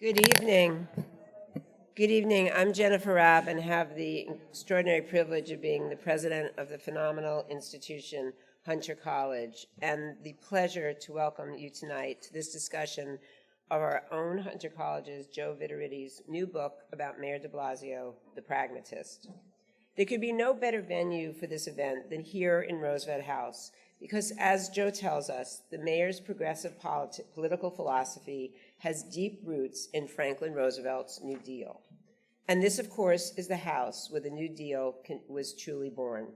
Good evening. Good evening. I'm Jennifer Rabb and have the extraordinary privilege of being the president of the phenomenal institution, Hunter College, and the pleasure to welcome you tonight to this discussion of our own Hunter College's Joe Viterity's new book about Mayor de Blasio, The Pragmatist. There could be no better venue for this event than here in Roosevelt House, because as Joe tells us, the mayor's progressive political philosophy has deep roots in Franklin Roosevelt's New Deal. And this, of course, is the house where the New Deal was truly born.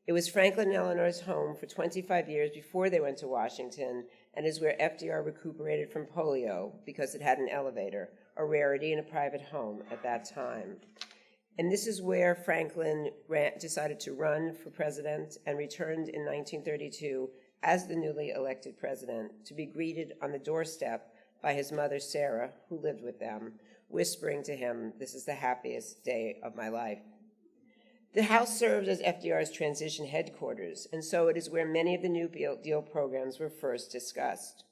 It was Franklin and Eleanor's home for 25 years before they went to Washington, and is where FDR recuperated from polio because it had an elevator, a rarity in a private home at that time. And this is where Franklin decided to run for president and returned in 1932 as the newly elected president to be greeted on the doorstep by his mother, Sarah, who lived with them, whispering to him, "This is the happiest day of my life." The house served as FDR's transition headquarters, and so it is where many of the New Deal programs were first discussed.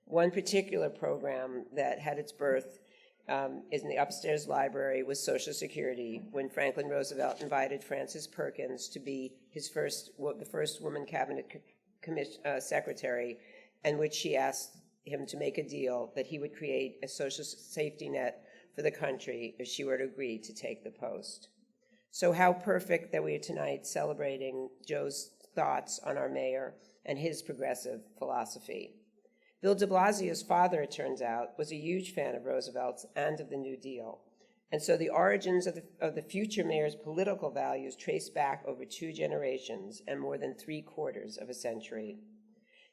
One particular program that had its birth is in the upstairs library was Social Security, when Franklin Roosevelt invited Frances Perkins to be the first woman cabinet secretary, in which she asked him to make a deal that he would create a social safety net for the country if she were to agree to take the post. So how perfect that we are tonight celebrating Joe's thoughts on our mayor and his progressive philosophy. Bill de Blasio's father, it turns out, was a huge fan of Roosevelt's and of the New Deal. And so the origins of the future mayor's political values trace back over 2 generations and more than 3/4 of a century.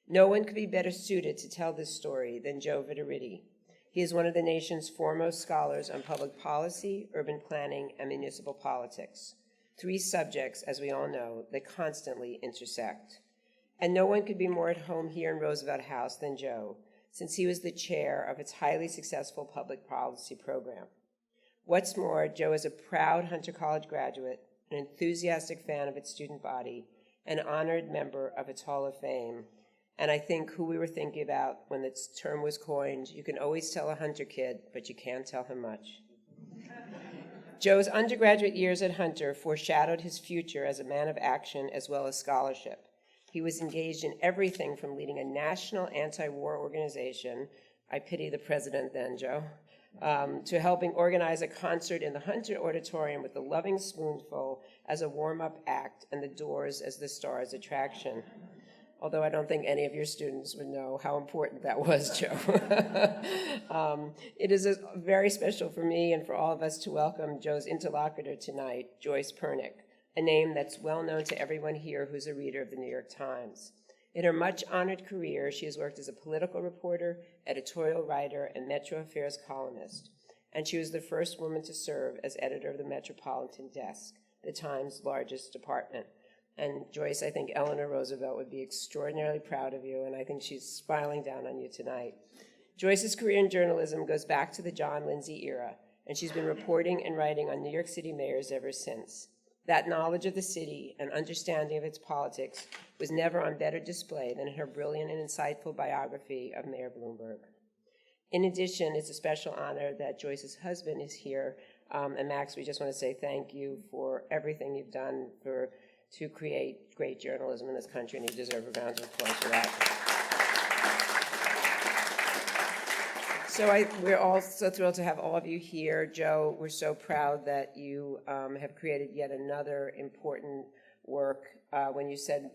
No one could be better suited to tell this story than Joe Vitariti. He is one of the nation's foremost scholars on public policy, urban planning, and municipal politics. 3 subjects, as we all know, that constantly intersect. And no one could be more at home here in Roosevelt House than Joe, since he was the chair of its highly successful public policy program. What's more, Joe is a proud Hunter College graduate, an enthusiastic fan of its student body, an honored member of its Hall of Fame, and I think who we were thinking about when this term was coined: you can always tell a Hunter kid, but you can't tell him much. Joe's undergraduate years at Hunter foreshadowed his future as a man of action as well as scholarship. He was engaged in everything from leading a national anti-war organization, I pity the president then, Joe, to helping organize a concert in the Hunter Auditorium with the Loving Spoonful as a warm-up act and the Doors as the star's attraction. Although I don't think any of your students would know how important that was, Joe. It is very special for me and for all of us to welcome Joe's interlocutor tonight, Joyce Pernick, a name that's well known to everyone here who's a reader of the New York Times. In her much-honored career, she has worked as a political reporter, editorial writer, and Metro Affairs columnist, and she was the first woman to serve as editor of the Metropolitan Desk, the Times' largest department. And Joyce, I think Eleanor Roosevelt would be extraordinarily proud of you, and I think she's smiling down on you tonight. Joyce's career in journalism goes back to the John Lindsay era, and she's been reporting and writing on New York City mayors ever since. That knowledge of the city and understanding of its politics was never on better display than in her brilliant and insightful biography of Mayor Bloomberg. In addition, it's a special honor that Joyce's husband is here. And Max, we just want to say thank you for everything you've done to create great journalism in this country, and you deserve a round of applause for that. So we're all so thrilled to have all of you here. Joe, we're so proud that you have created yet another important work. When you said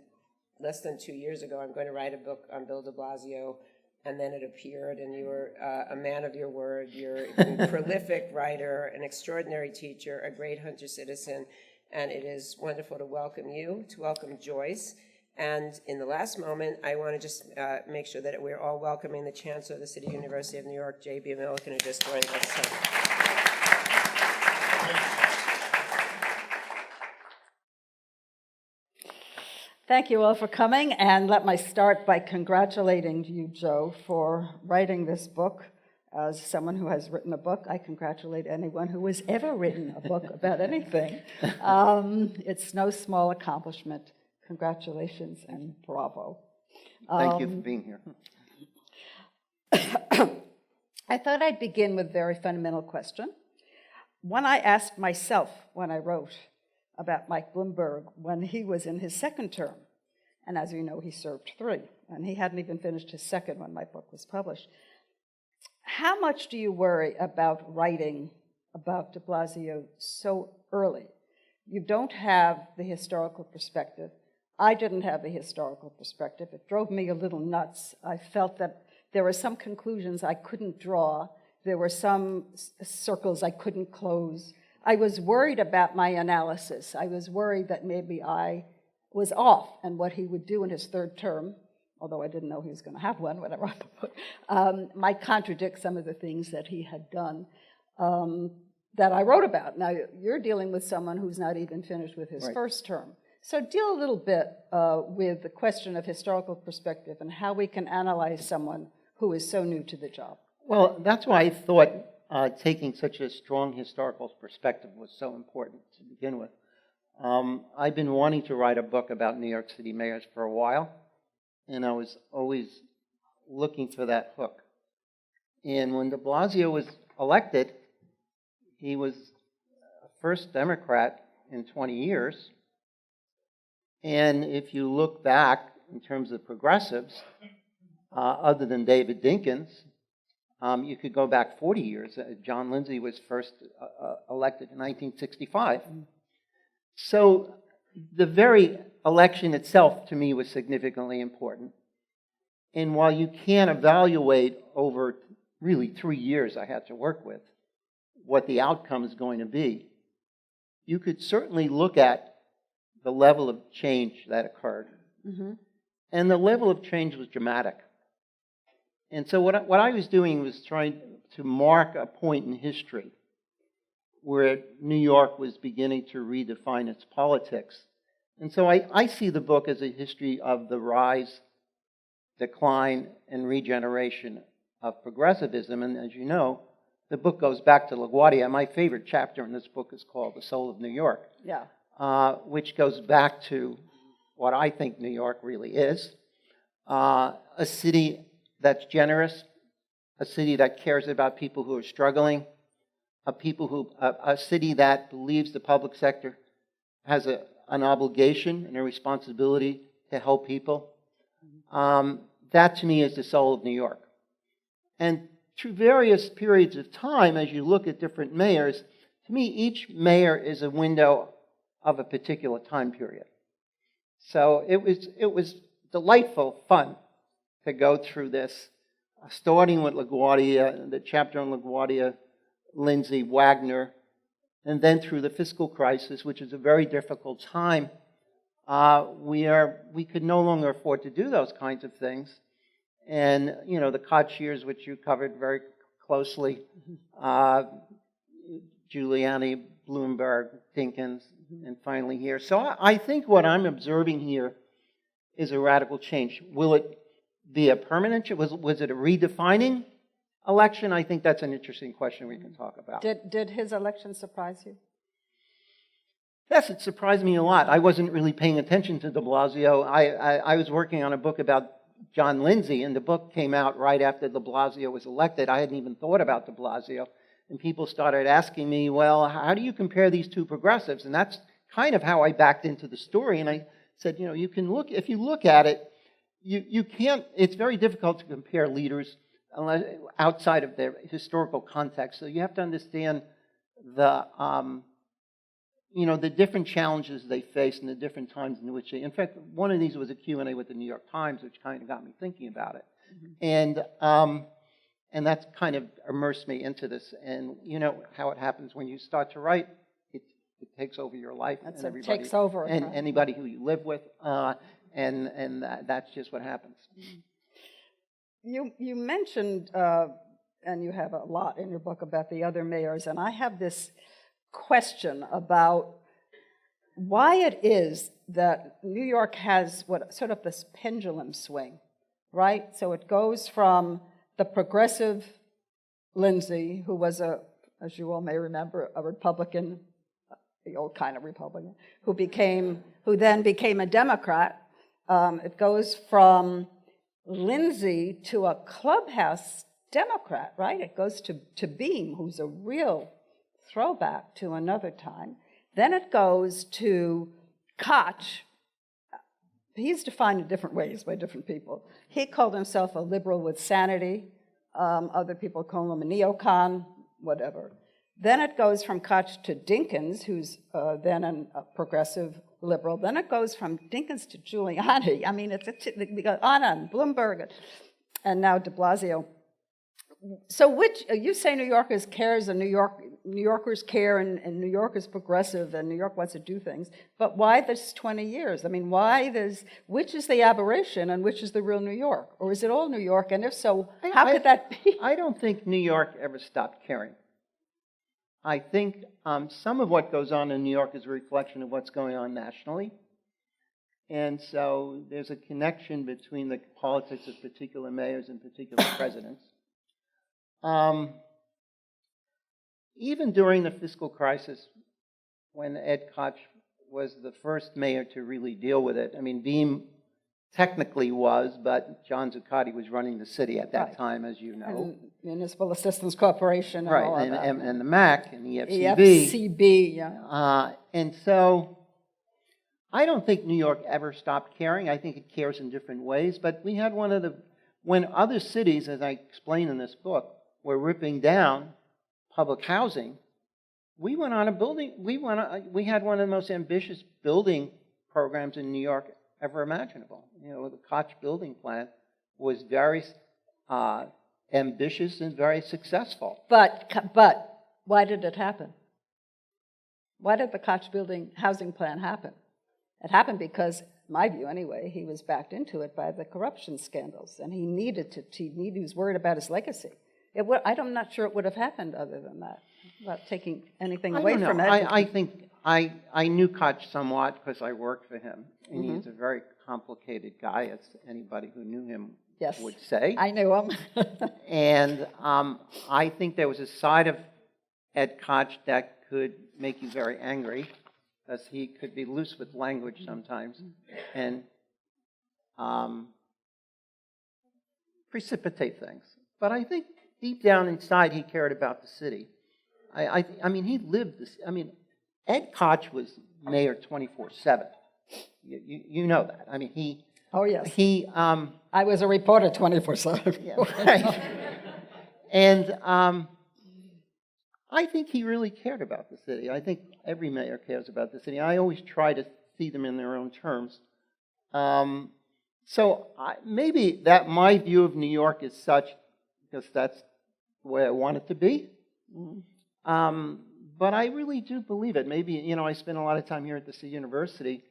less than 2 years ago, I'm going to write a book on Bill de Blasio, and then it appeared, and you were a man of your word. You're a prolific writer, an extraordinary teacher, a great Hunter citizen, and it is wonderful to welcome you, to welcome Joyce. And in the last moment, I want to just make sure that we're all welcoming the Chancellor of the City University of New York, J.B. Milliken, who just joined us. Thank you all for coming, and let me start by congratulating you, Joe, for writing this book. As someone who has written a book, I congratulate anyone who has ever written a book about anything. It's no small accomplishment. Congratulations and bravo. Thank you for being here. I thought I'd begin with a very fundamental question. One I asked myself when I wrote about Mike Bloomberg when he was in his second term. And as you know, he served 3, and he hadn't even finished his second when my book was published. How much do you worry about writing about de Blasio so early? You don't have the historical perspective. I didn't have the historical perspective. It drove me a little nuts. I felt that there were some conclusions I couldn't draw. There were some circles I couldn't close. I was worried about my analysis. I was worried that maybe I was off and what he would do in his third term, although I didn't know he was going to have one when I wrote the book, might contradict some of the things that he had done that I wrote about. Now, you're dealing with someone who's not even finished with his first term. So deal a little bit with the question of historical perspective and how we can analyze someone who is so new to the job. Well, that's why I thought taking such a strong historical perspective was so important to begin with. I've been wanting to write a book about New York City mayors for a while, and I was always looking for that hook. And when de Blasio was elected, he was the first Democrat in 20 years. And if you look back in terms of progressives, other than David Dinkins, you could go back 40 years. John Lindsay was first elected in 1965. So the very election itself, to me, was significantly important. And while you can't evaluate over really 3 years I had to work with what the outcome is going to be, you could certainly look at the level of change that occurred. Mm-hmm. And the level of change was dramatic. And so what I was doing was trying to mark a point in history where New York was beginning to redefine its politics. And so I see the book as a history of the rise, decline, and regeneration of progressivism. And as you know, the book goes back to LaGuardia. My favorite chapter in this book is called The Soul of New York, which goes back to what I think New York really is, a city that's generous, a city that cares about people who are struggling, a city that believes the public sector has an obligation and a responsibility to help people. That, to me, is the soul of New York. And through various periods of time, as you look at different mayors, to me, each mayor is a window of a particular time period. So it was delightful fun to go through this, starting with LaGuardia, the chapter on LaGuardia, Lindsay, Wagner, and then through the fiscal crisis, which is a very difficult time. We could no longer afford to do those kinds of things. And, you know, the Koch-years, which you covered very closely, Giuliani, Bloomberg, Dinkins, and finally here. So I think what I'm observing here is a radical change. Will it be a permanent change? Was it a redefining election? I think that's an interesting question we can talk about. Did his election surprise you? Yes, it surprised me a lot. I wasn't really paying attention to de Blasio. I was working on a book about John Lindsay, and the book came out right after de Blasio was elected. I hadn't even thought about de Blasio. And people started asking me, well, how do you compare these two progressives? And that's kind of how I backed into the story. And I said, you know, you can look, if you look at it, you can't, it's very difficult to compare leaders unless, outside of their historical context. So you have to understand the, you know, the different challenges they faced and the different times in which they, in fact, one of these was a Q&A with the New York Times, which kind of got me thinking about it. Mm-hmm. And that's kind of immersed me into this. And you know how it happens when you start to write, it takes over your life. That's and everybody, takes over. And right? Anybody who you live with, and that's just what happens. You mentioned, and you have a lot in your book about the other mayors, and I have this question about why it is that New York has what sort of this pendulum swing, right? So it goes from the progressive Lindsay, who was as you all may remember, a Republican, the old kind of Republican, who then became a Democrat. It goes from Lindsay to a clubhouse Democrat, right? It goes to Beam, who's a real throwback to another time. Then it goes to Koch. He's defined in different ways by different people. He called himself a liberal with sanity. Other people call him a neocon, whatever. Then it goes from Koch to Dinkins, who's then a progressive liberal. Then it goes from Dinkins to Giuliani. I mean, we got Anna and Bloomberg and now de Blasio. So which, you say New Yorkers cares and New Yorkers care and New York is progressive and New York wants to do things, but why this 20 years? I mean, which is the aberration and which is the real New York? Or is it all New York? And if so, how could that be? I don't think New York ever stopped caring. I think some of what goes on in New York is a reflection of what's going on nationally. And so there's a connection between the politics of particular mayors and particular presidents. Even during the fiscal crisis, when Ed Koch was the first mayor to really deal with it, I mean, Beam technically was, but John Zuccotti was running the city at that time, as you know. And Municipal Assistance Corporation and all of that. And the MAC and the EFCB. EFCB, yeah. And so I don't think New York ever stopped caring. I think it cares in different ways. But we had when other cities, as I explain in this book, were ripping down public housing, we went on a building, we had one of the most ambitious building programs in New York ever imaginable. You know, the Koch building plan was very ambitious and very successful. But why did it happen? Why did the Koch housing plan happen? It happened because, my view anyway, he was backed into it by the corruption scandals, and he was worried about his legacy. I'm not sure it would have happened other than that, without taking anything away from it. I think I knew Koch somewhat because I worked for him, and he's a very complicated guy, as anybody who knew him would say. I knew him. And I think there was a side of Ed Koch that could make you very angry, because he could be loose with language sometimes and precipitate things. But I think deep down inside, he cared about the city. I mean, he lived this. I mean, Ed Koch was mayor 24/7. You know that. I mean, he. Oh yes. He. I was a reporter 24/7. Yeah, right. And I think he really cared about the city. I think every mayor cares about the city. I always try to see them in their own terms. So maybe that my view of New York is such, because that's the way I want it to be. But I really do believe it. Maybe, I spend a lot of time here at the City University,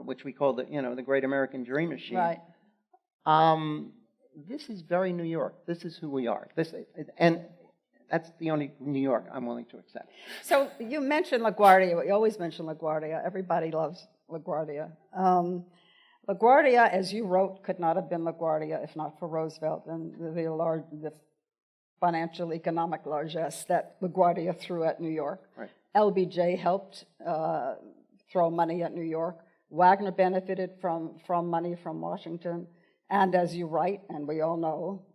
which we call the Great American Dream Machine. Right. This is very New York. This is who we are. And that's the only New York I'm willing to accept. So you mentioned LaGuardia. You always mention LaGuardia. Everybody loves LaGuardia. LaGuardia, as you wrote, could not have been LaGuardia if not for Roosevelt and the financial economic largesse that LaGuardia threw at New York. Right. LBJ helped throw money at New York. Wagner benefited from money from Washington. And as you write, and we all know,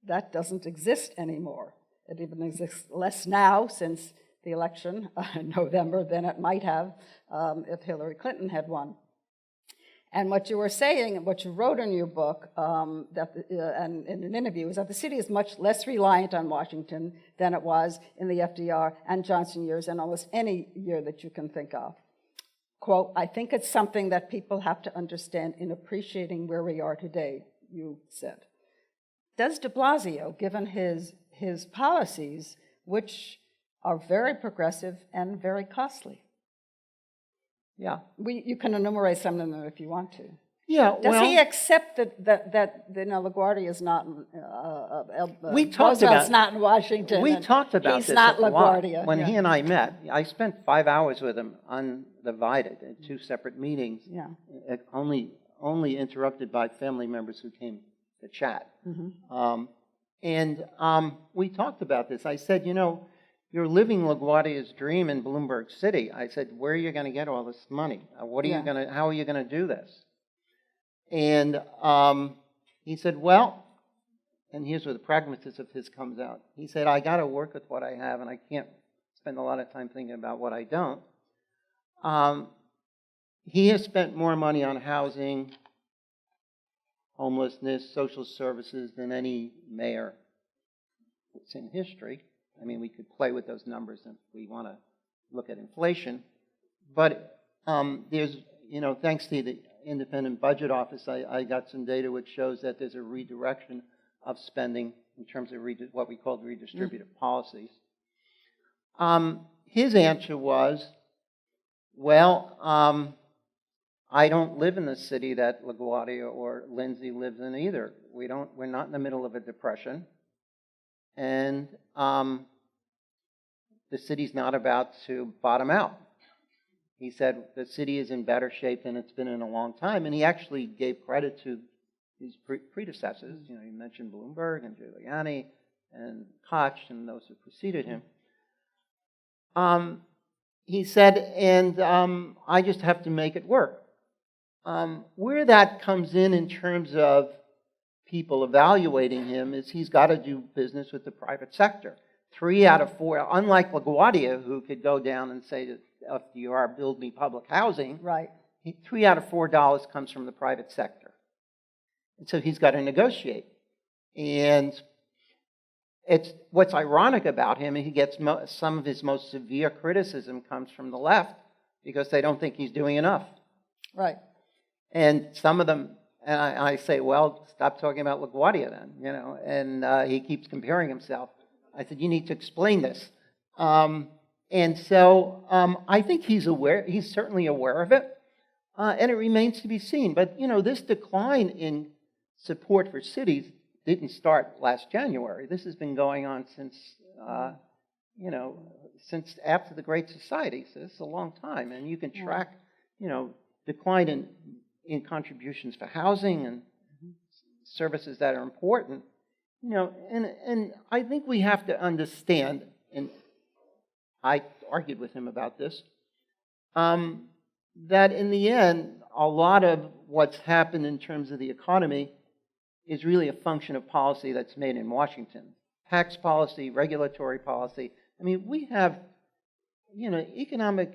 that doesn't exist anymore. It even exists less now since the election in November than it might have if Hillary Clinton had won. And what you were saying, what you wrote in your book, and in an interview, is that the city is much less reliant on Washington than it was in the FDR and Johnson years, and almost any year that you can think of. Quote, "I think it's something that people have to understand in appreciating where we are today," you said. Does de Blasio, given his policies, which are very progressive and very costly? Yeah. You can enumerate some of them if you want to. Yeah. Does he accept that LaGuardia is not? We talked Roosevelt's not in Washington. We talked about he's this not a lot. LaGuardia. When he and I met, I spent 5 hours with him undivided in 2 separate meetings. Yeah. Only interrupted by family members who came to chat. We talked about this. I said, you're living LaGuardia's dream in Bloomberg City. I said, where are you going to get all this money? How are you going to do this? And he said, well, and here's where the pragmatism of his comes out. He said, I got to work with what I have, and I can't spend a lot of time thinking about what I don't. He has spent more money on housing, homelessness, social services than any mayor that's in history. I mean, we could play with those numbers if we want to look at inflation. But there's, thanks to the Independent Budget Office, I got some data which shows that there's a redirection of spending in terms of what we call redistributive policies. His answer was, well, I don't live in the city that LaGuardia or Lindsay lives in either. We're not in the middle of a depression. And the city's not about to bottom out. He said the city is in better shape than it's been in a long time. And he actually gave credit to his predecessors. He mentioned Bloomberg and Giuliani and Koch and those who preceded him. He said, and I just have to make it work. Where that comes in terms of people evaluating him is he's got to do business with the private sector. 3 out of 4, unlike LaGuardia, who could go down and say to FDR, build me public housing, Right. 3 out of $4 comes from the private sector. And so he's got to negotiate. And what's ironic about him, he gets some of his most severe criticism comes from the left because they don't think he's doing enough. Right. And some of them, and I say, well, stop talking about LaGuardia then, and he keeps comparing himself. I said, you need to explain this. And so I think he's certainly aware of it, and it remains to be seen. But, this decline in support for cities didn't start last January. This has been going on since, since after the Great Society. So this is a long time. And you can track, decline in contributions for housing and services that are important. And I think we have to understand, and I argued with him about this, that in the end, a lot of what's happened in terms of the economy is really a function of policy that's made in Washington. Tax policy, regulatory policy. I mean, we have, economic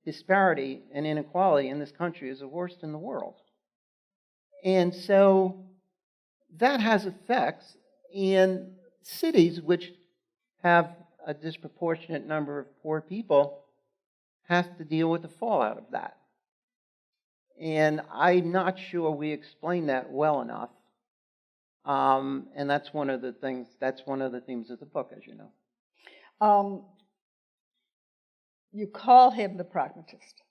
disparity and inequality in this country is the worst in the world. And so that has effects in cities which have a disproportionate number of poor people have to deal with the fallout of that. And I'm not sure we explain that well enough. And that's one of the themes of the book, as you know. You call him the pragmatist,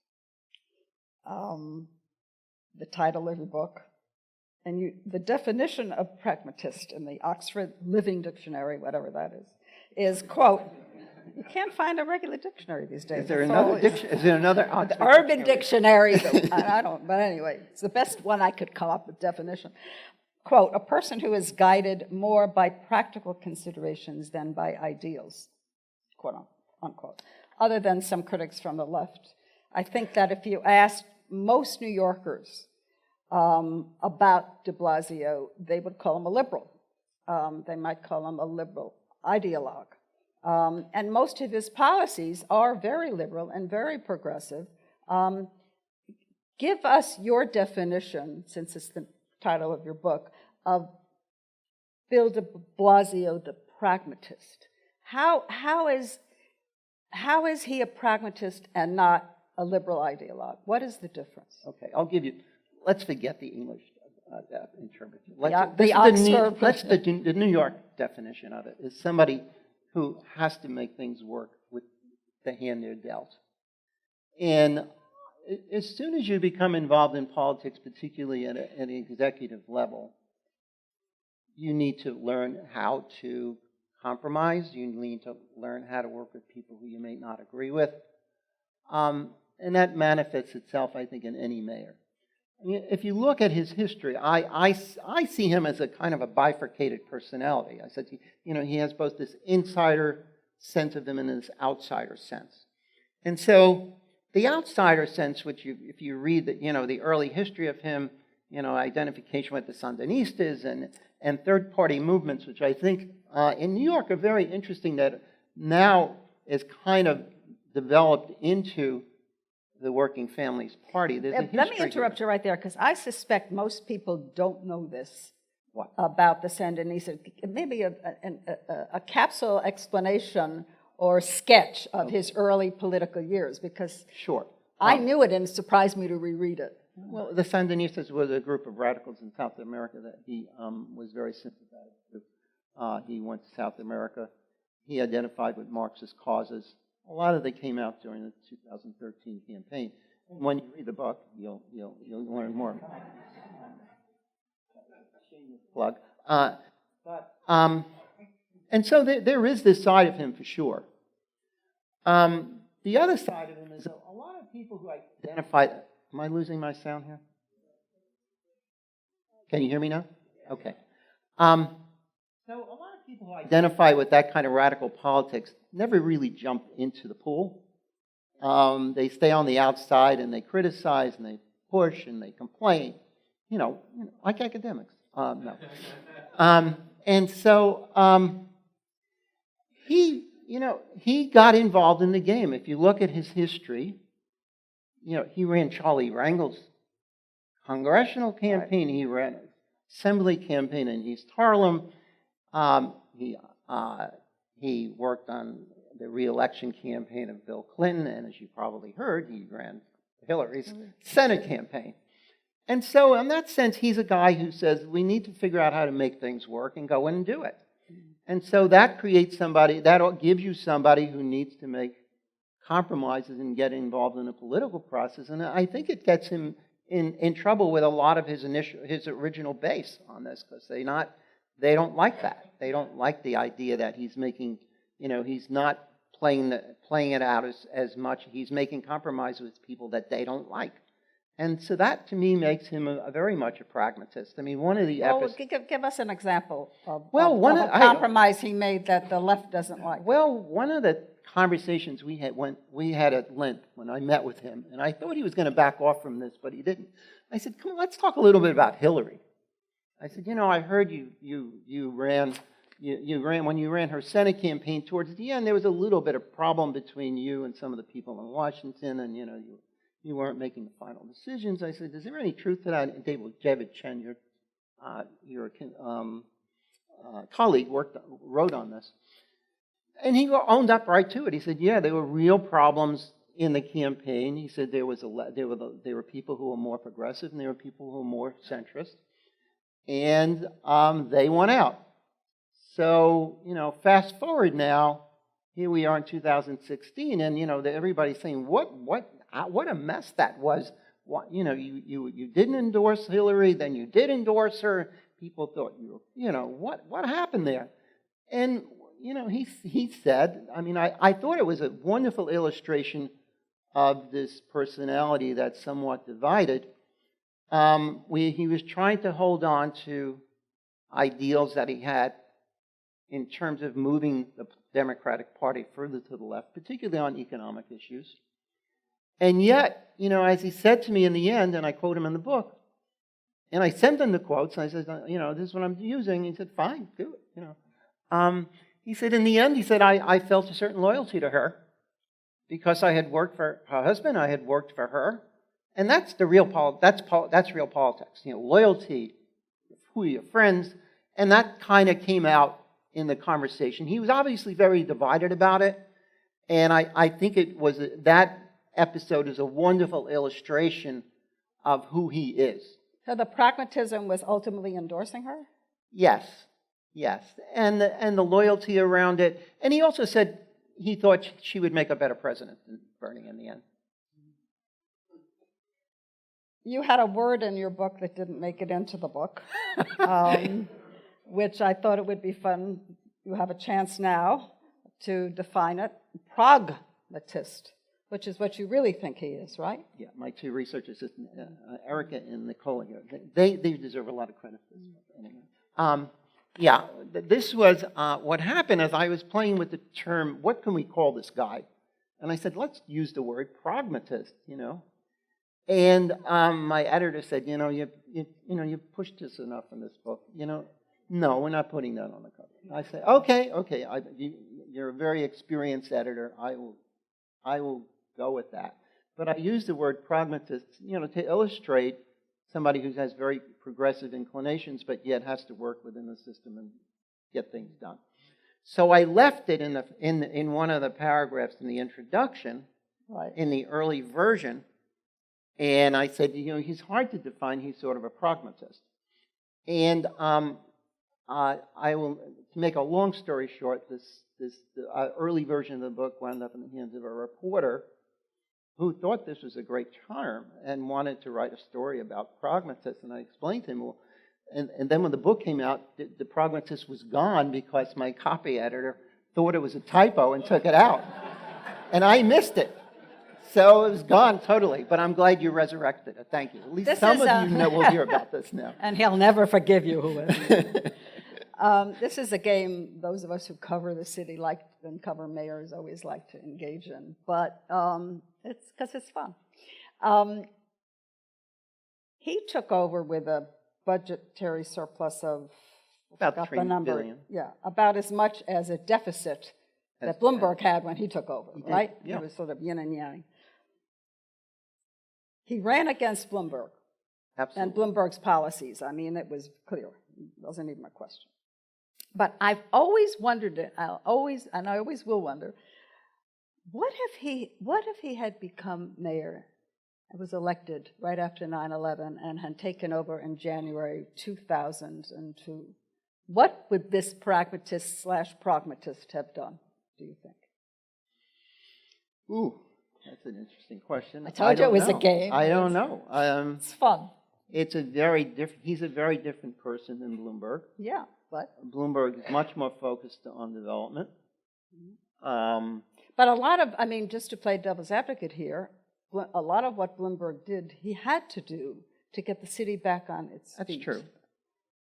the title of your book. And the definition of pragmatist in the Oxford Living Dictionary, whatever that is, quote, you can't find a regular dictionary these days. Is there another dictionary? Is there another Oxford the Urban Dictionary? I don't, but anyway, it's the best one I could come up with definition. Quote, a person who is guided more by practical considerations than by ideals, quote unquote. Other than some critics from the left. I think that if you asked most New Yorkers about de Blasio, they would call him a liberal. They might call him a liberal ideologue. And most of his policies are very liberal and very progressive. Give us your definition, since it's the title of your book, of Bill de Blasio, the pragmatist. How is he a pragmatist and not a liberal ideologue? What is the difference? Okay, I'll give you. Let's forget the English interpretation. The New York definition of it is somebody who has to make things work with the hand they're dealt. And as soon as you become involved in politics, particularly at an executive level, you need to learn how to compromise. You need to learn how to work with people who you may not agree with. And that manifests itself, I think, in any mayor. I mean, if you look at his history, I see him as a kind of a bifurcated personality. I said, he has both this insider sense of him and this outsider sense. And so the outsider sense, which if you read the early history of him, identification with the Sandinistas and third-party movements, which I think in New York are very interesting, that now is kind of developed into the Working Families Party. There's a Let me history interrupt here. you right there, because I suspect most people don't know this What? about the Sandinistas. Maybe a capsule explanation or sketch of his early political years, because Sure. I knew it and it surprised me to reread it. Well, the Sandinistas was a group of radicals in South America that he was very sympathetic to. He went to South America. He identified with Marxist causes. A lot of it came out during the 2013 campaign. And when you read the book, you'll learn more. Plug. And so there is this side of him for sure. The other side of him is a lot of people who identify. Am I losing my sound here? Can you hear me now? Okay. So a lot of people who identify with that kind of radical politics never really jump into the pool. They stay on the outside and they criticize and they push and they complain, like academics. No. And so he got involved in the game. If you look at his history, he ran Charlie Rangel's congressional campaign. He ran an assembly campaign in East Harlem. He worked on the re-election campaign of Bill Clinton, and as you probably heard, he ran Hillary's Senate campaign. And so in that sense, he's a guy who says, we need to figure out how to make things work and go in and do it. And so that creates somebody, that gives you somebody who needs to make compromises and get involved in a political process. And I think it gets him in trouble with a lot of his original base on this, because they don't like that. They don't like the idea that he's making, he's not playing it out as much. He's making compromises with people that they don't like. And so that, to me, makes him very much a pragmatist. I mean, one of the Give us an example of a compromise he made that the left doesn't like. Well, one of the conversations we had at length when I met with him, and I thought he was going to back off from this, but he didn't. I said, come on, let's talk a little bit about Hillary. I said, I heard you ran when you ran her Senate campaign. Towards the end, there was a little bit of problem between you and some of the people in Washington, and you weren't making the final decisions. I said, is there any truth to that? And David Chen, your colleague, wrote on this. And he owned up right to it. He said, yeah, there were real problems in the campaign. He said there were people who were more progressive and there were people who were more centrist. And they won out. So, fast forward now, here we are in 2016, and, everybody's saying, what a mess that was. You didn't endorse Hillary, then you did endorse her. People thought, what happened there? And, he said, I thought it was a wonderful illustration of this personality that's somewhat divided. He was trying to hold on to ideals that he had in terms of moving the Democratic Party further to the left, particularly on economic issues. And yet, as he said to me in the end, and I quote him in the book, and I sent him the quotes, and I said, this is what I'm using. He said, fine, do it. He said, in the end, I felt a certain loyalty to her because I had worked for her husband, I had worked for her, and that's real politics. Loyalty, who are your friends, and that kind of came out in the conversation. He was obviously very divided about it, and I think that episode is a wonderful illustration of who he is. So the pragmatism was ultimately endorsing her? Yes, and the loyalty around it. And he also said he thought she would make a better president than Bernie in the end. You had a word in your book that didn't make it into the book, which I thought it would be fun. You have a chance now to define it. Pragmatist, which is what you really think he is, right? Yeah, my two research assistants, Erica and Nicola, they deserve a lot of credit for this. Anyway. This was what happened as I was playing with the term, what can we call this guy? And I said, let's use the word pragmatist, And my editor said, you pushed this enough in this book. No, we're not putting that on the cover. I said, okay, you're a very experienced editor. I will go with that. But I use the word pragmatist, to illustrate somebody who has very progressive inclinations, but yet has to work within the system and get things done. So I left it in one of the paragraphs in the introduction, Right. in the early version, and I said, he's hard to define. He's sort of a pragmatist. And I will, to make a long story short, the early version of the book wound up in the hands of a reporter who thought this was a great charm and wanted to write a story about pragmatists. And I explained to him, well, and then when the book came out, the pragmatist was gone because my copy editor thought it was a typo and took it out. And I missed it. So it was gone totally, but I'm glad you resurrected it. Thank you. At least some of you will hear about this now. And he'll never forgive you, whoever. This is a game those of us who cover the city and cover mayors always like to engage in, but it's because it's fun. He took over with a budgetary surplus of About forgot the $3 number. billion. Yeah, about as much as a deficit that Bloomberg had when he took over, He did, right? yeah. It was sort of yin and yang. He ran against Bloomberg Absolutely. and Bloomberg's policies. I mean, it was clear. It wasn't even a question. But I've always wondered, and I always will wonder, what if he had become mayor and was elected right after 9/11 and had taken over in January 2002? What would this pragmatist/pragmatist have done, do you think? Ooh, that's an interesting question. I told you it was a know. game. I don't know. It's fun. He's a very different person than Bloomberg. Yeah, but Bloomberg is much more focused on development. But a lot of, just to play devil's advocate here, a lot of what Bloomberg did, he had to do to get the city back on its feet. That's true.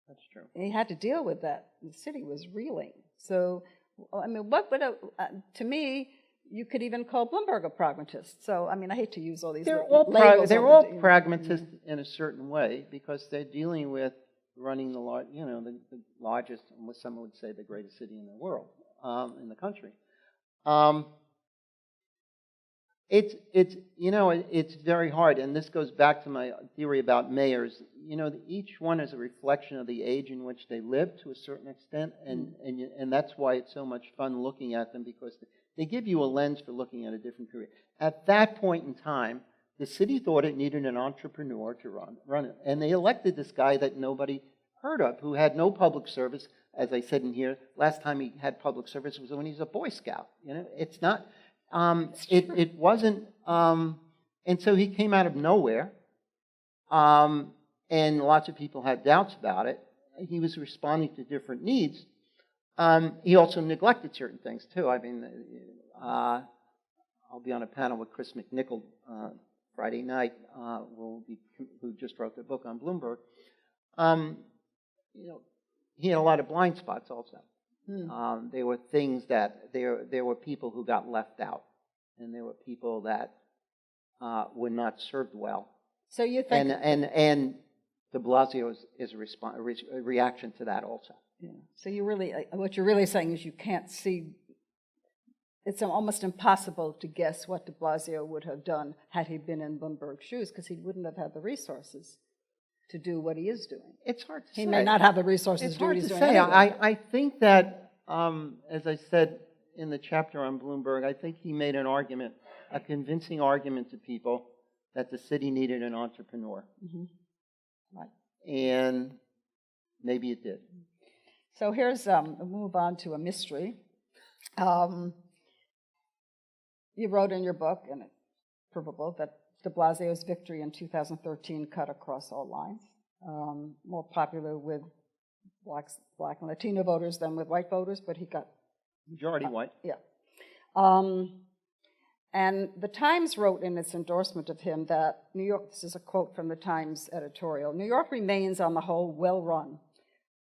That's true. And he had to deal with that. The city was reeling. So, what would to me, you could even call Bloomberg a pragmatist. So, I hate to use all these labels. They're all pragmatists in a certain way because they're dealing with running the largest, and what some would say the greatest city in the world, in the country. It's very hard, and this goes back to my theory about mayors. Each one is a reflection of the age in which they live to a certain extent, and that's why it's so much fun looking at them, because they give you a lens for looking at a different period. At that point in time, the city thought it needed an entrepreneur to run it, and they elected this guy that nobody heard of, who had no public service. As I said in here, last time he had public service was when he was a Boy Scout. It's not. It wasn't, and so he came out of nowhere, and lots of people had doubts about it. He was responding to different needs. He also neglected certain things too. I'll be on a panel with Chris McNichol Friday night, who just wrote the book on Bloomberg. He had a lot of blind spots also. There were things that there were people who got left out, and there were people that were not served well. So you think, and De Blasio is a reaction to that also. yeah. So what you're really saying is you can't see. It's almost impossible to guess what De Blasio would have done had he been in Bloomberg's shoes, because he wouldn't have had the resources to do what he is doing. It's hard to say. He may not have the resources It's to do what hard he's to doing say. anyway. I think that, as I said in the chapter on Bloomberg, I think he made a convincing argument to people that the city needed an entrepreneur. Mm-hmm. Right. And maybe it did. So here's, we'll move on to a mystery. You wrote in your book, and it's provable, that de Blasio's victory in 2013 cut across all lines, more popular with black and Latino voters than with white voters, but he got... Majority white. Yeah. And the Times wrote in its endorsement of him that New York, this is a quote from the Times editorial, New York remains on the whole well-run.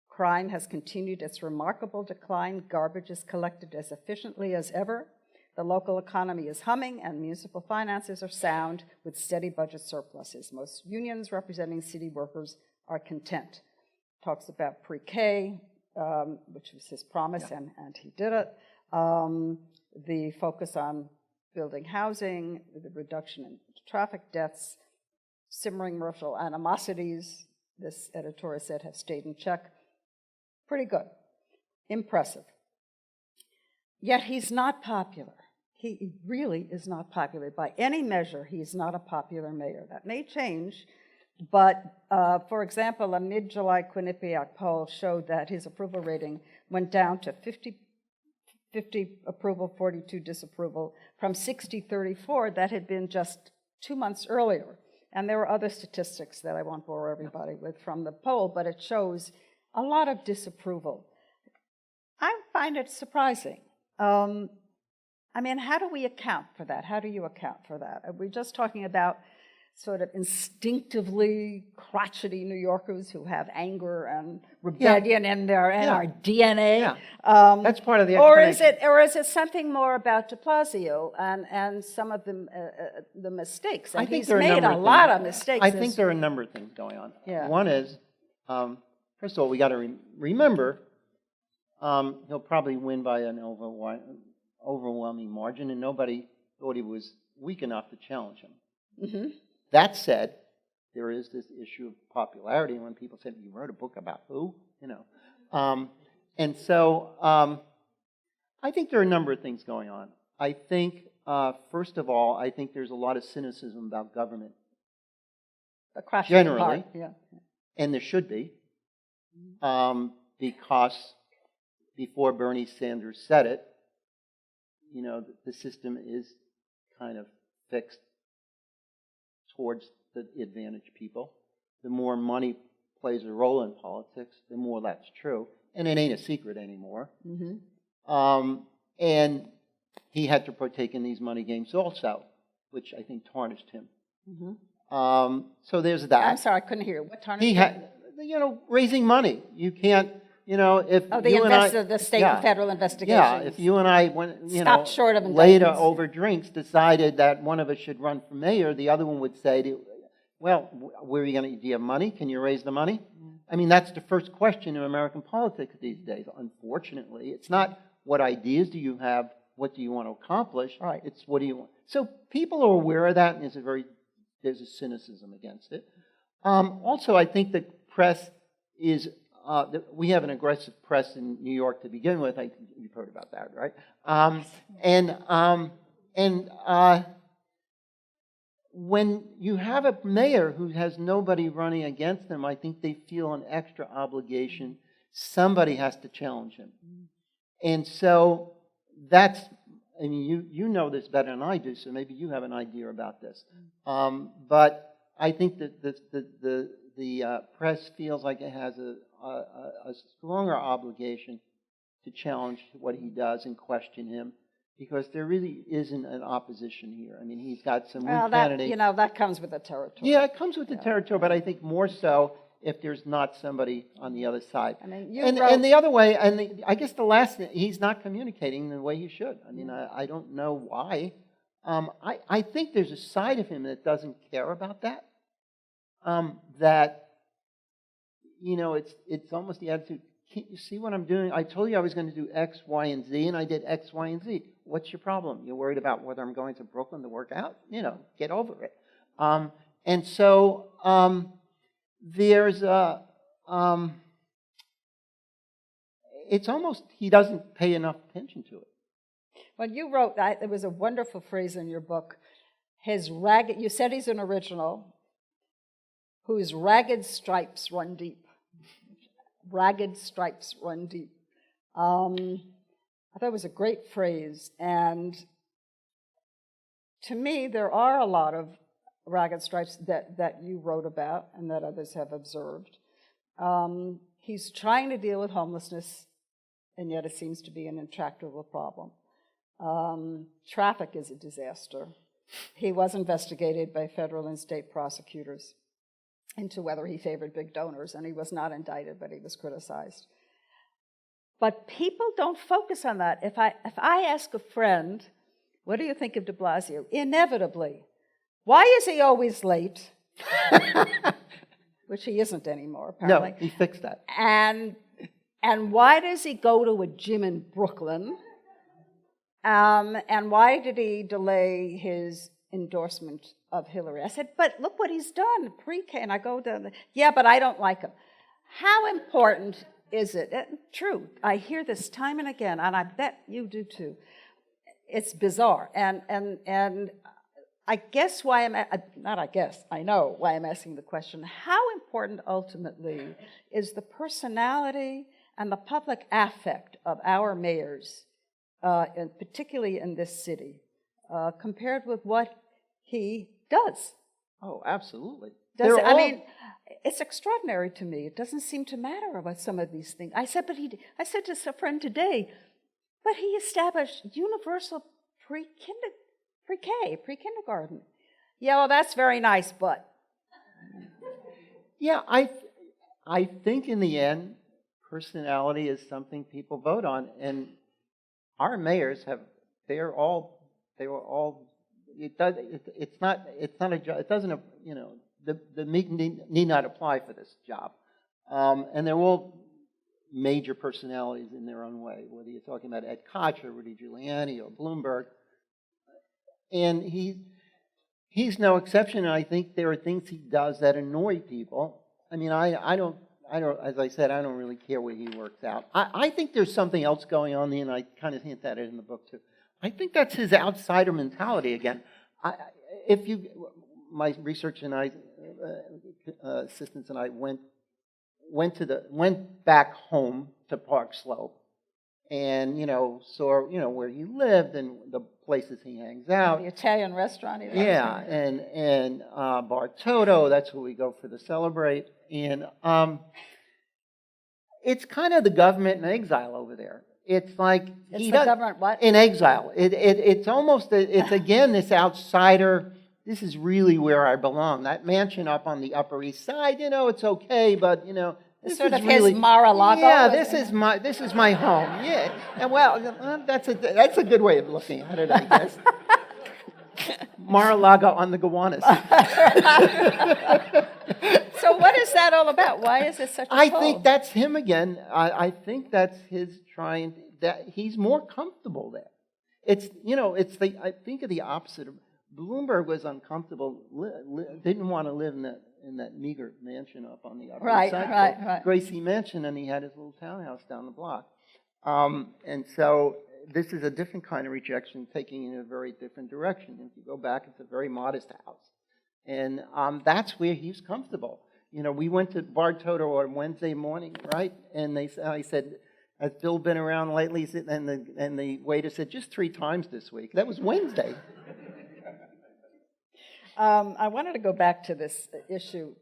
Crime has continued its remarkable decline. Garbage is collected as efficiently as ever. The local economy is humming and municipal finances are sound with steady budget surpluses. Most unions representing city workers are content. Talks about pre-K, which was his promise, and he did it. The focus on building housing, the reduction in traffic deaths, simmering racial animosities, this editorial said, have stayed in check. Pretty good. Impressive. Yet he's not popular. He really is not popular. By any measure, he's not a popular mayor. That may change, but for example, a mid-July Quinnipiac poll showed that his approval rating went down to 50 approval, 42 disapproval, from 60-34 that had been just 2 months earlier. And there were other statistics that I won't bore everybody with from the poll, but it shows a lot of disapproval. I find it surprising. I mean, how do we account for that? How do you account for that? Are we just talking about sort of instinctively crotchety New Yorkers who have anger and rebellion in our DNA? Yeah. That's part of the explanation. Or is it something more about de Blasio and some of the mistakes? And I think he's there are made a lot of mistakes. I think there are a number of things going on. Yeah. One is, first of all, we got to remember he'll probably win by an overwhelming margin, and nobody thought he was weak enough to challenge him. Mm-hmm. That said, there is this issue of popularity, and when people say, "You wrote a book about who?" And so I think there are a number of things going on. I think, first of all, I think there's a lot of cynicism about government. Generally, and there should be, because before Bernie Sanders said it, the system is kind of fixed towards the advantaged people. The more money plays a role in politics, the more that's true. And it ain't a secret anymore. Mm-hmm. And he had to partake in these money games also, which I think tarnished him. Mm-hmm. So there's that. I'm sorry, I couldn't hear. What tarnished him? He had, raising money. You can't, if the state and federal investigations. Yeah, if you and I went, stopped short of later over drinks decided that one of us should run for mayor, the other one would say, well, where are you going to, do you have money? Can you raise the money? Mm. I mean, that's the first question in American politics these days, unfortunately. It's not what ideas do you have, what do you want to accomplish? Right. It's what do you want. So people are aware of that, and there's a cynicism against it. Also, I think the press is, we have an aggressive press in New York to begin with. I think you've heard about that, right? When you have a mayor who has nobody running against them, I think they feel an extra obligation. Somebody has to challenge him. And so that's, I mean, you know this better than I do, so maybe you have an idea about this. But I think that the press feels like it has a stronger obligation to challenge what he does and question him, because there really isn't an opposition here. I mean, he's got some weak candidates. That comes with the territory. Yeah, it comes with the territory, but I think more so if there's not somebody on the other side. I mean, and the other way, I guess the last thing, he's not communicating the way he should. I mean, I don't know why. I think there's a side of him that doesn't care about that. It's almost the attitude, can't you see what I'm doing? I told you I was going to do X, Y, and Z, and I did X, Y, and Z. What's your problem? You're worried about whether I'm going to Brooklyn to work out? Get over it. And so there's it's almost, he doesn't pay enough attention to it. Well, you wrote, there was a wonderful phrase in your book, you said he's an original, whose ragged stripes run deep. Ragged stripes run deep. I thought it was a great phrase, and to me, there are a lot of ragged stripes that you wrote about and that others have observed. He's trying to deal with homelessness, and yet it seems to be an intractable problem. Traffic is a disaster. He was investigated by federal and state prosecutors into whether he favored big donors, and he was not indicted, but he was criticized. But people don't focus on that. If I ask a friend What do you think of de Blasio? Inevitably. Why is he always late? Which he isn't anymore, No, apparently. he fixed that. And why does he go to a gym in Brooklyn? And why did he delay his endorsement of Hillary? I said, but look what he's done, pre-K. And I go down, yeah, but I don't like him. How important is it? True, I hear this time and again, and I bet you do too. It's bizarre. And I guess why I know why I'm asking the question. How important ultimately is the personality and the public affect of our mayors, and particularly in this city, compared with what he does? Oh, absolutely. I mean, it's extraordinary to me. It doesn't seem to matter about some of these things. I said to a friend today, but he established universal pre-kindergarten. Yeah, well, that's very nice, but. Yeah, I think in the end, personality is something people vote on, and our mayors it's not a job. It doesn't, the meek need not apply for this job, and they're all major personalities in their own way. Whether you're talking about Ed Koch or Rudy Giuliani or Bloomberg, and he's no exception. And I think there are things he does that annoy people. I mean, I don't. As I said, I don't really care where he works out. I think there's something else going on there, and I kind of hint at it in the book too. I think that's his outsider mentality again. My research and assistants and I went back home to Park Slope, and saw where he lived and the places he hangs out. The Italian restaurant. Yeah, and Bar Toto. That's where we go for the Celebrate, and it's kind of the government in exile over there. It's like it's the government what? In exile. It's almost it's again this outsider. This is really where I belong. That mansion up on the Upper East Side, it's okay, but this sort is of really, his Mar-a-Lago. Yeah, this is my home. Yeah, and well, that's a good way of looking at it, I guess. Mar-a-Lago on the Gowanus. So what is that all about? Why is it such a I pull? think that's him again. I think that's his trying, that he's more comfortable there. I think of the opposite of, Bloomberg was uncomfortable, didn't want to live in that meager mansion up on the Upper East Side. Right. Gracie Mansion, and he had his little townhouse down the block. And so this is a different kind of rejection, taking in a very different direction. If you go back, it's a very modest house. And that's where he's comfortable. We went to Bar Toto on Wednesday morning, right? And I said, has Bill been around lately? And the waiter said, just 3 times this week. That was Wednesday. I wanted to go back to this issue.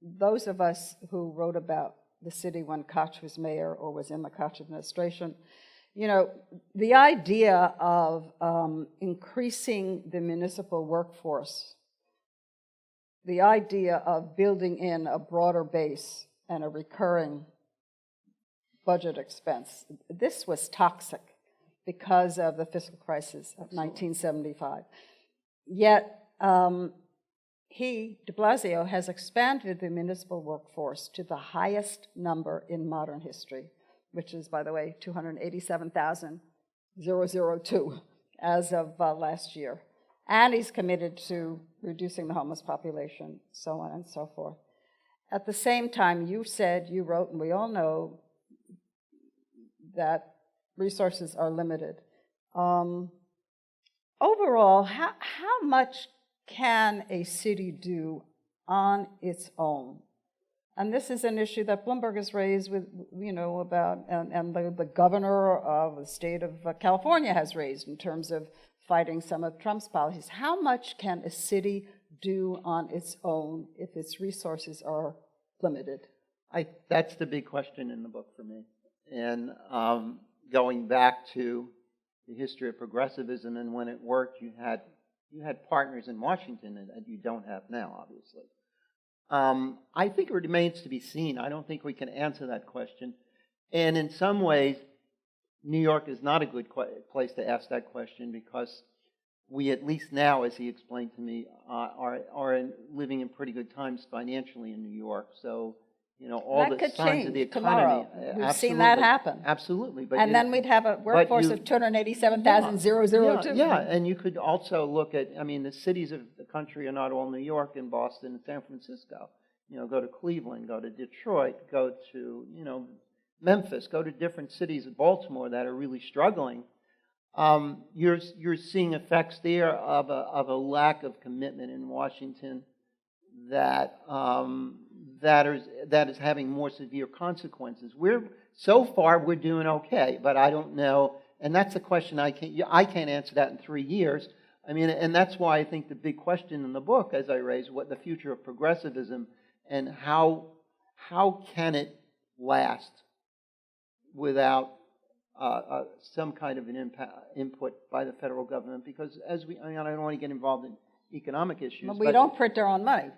Those of us who wrote about the city when Koch was mayor or was in the Koch administration, the idea of increasing the municipal workforce, the idea of building in a broader base and a recurring budget expense, this was toxic because of the fiscal crisis of 1975. Yet, de Blasio has expanded the municipal workforce to the highest number in modern history, which is, by the way, 287,002 as of last year. And he's committed to reducing the homeless population, so on and so forth. At the same time, you wrote, and we all know that resources are limited. Overall, how much can a city do on its own? And this is an issue that Bloomberg has raised with, about, and the governor of the state of California has raised in terms of fighting some of Trump's policies. How much can a city do on its own if its resources are limited? That's the big question in the book for me. And going back to the history of progressivism, and when it worked, you had partners in Washington that you don't have now, obviously. I think it remains to be seen. I don't think we can answer that question. And in some ways, New York is not a good place to ask that question because we, at least now, as he explained to me, living in pretty good times financially in New York. So, you know, all That the could signs of the change economy. tomorrow. We've seen that happen. Absolutely. But And then we'd have a workforce of 287,000. Yeah, and you could also look at, I mean, the cities of the country are not all New York and Boston and San Francisco. You know, go to Cleveland, go to Detroit, go to, you know, Memphis, go to different cities of Baltimore that are really struggling. You're seeing effects there of a lack of commitment in Washington that is having more severe consequences. So far we're doing okay, but I don't know, and that's a question I can't answer that in 3 years. I mean, and that's why I think the big question in the book, as I raise, what the future of progressivism and how can it last without some kind of an input by the federal government, because I don't want to get involved in economic issues. But we don't print our own money.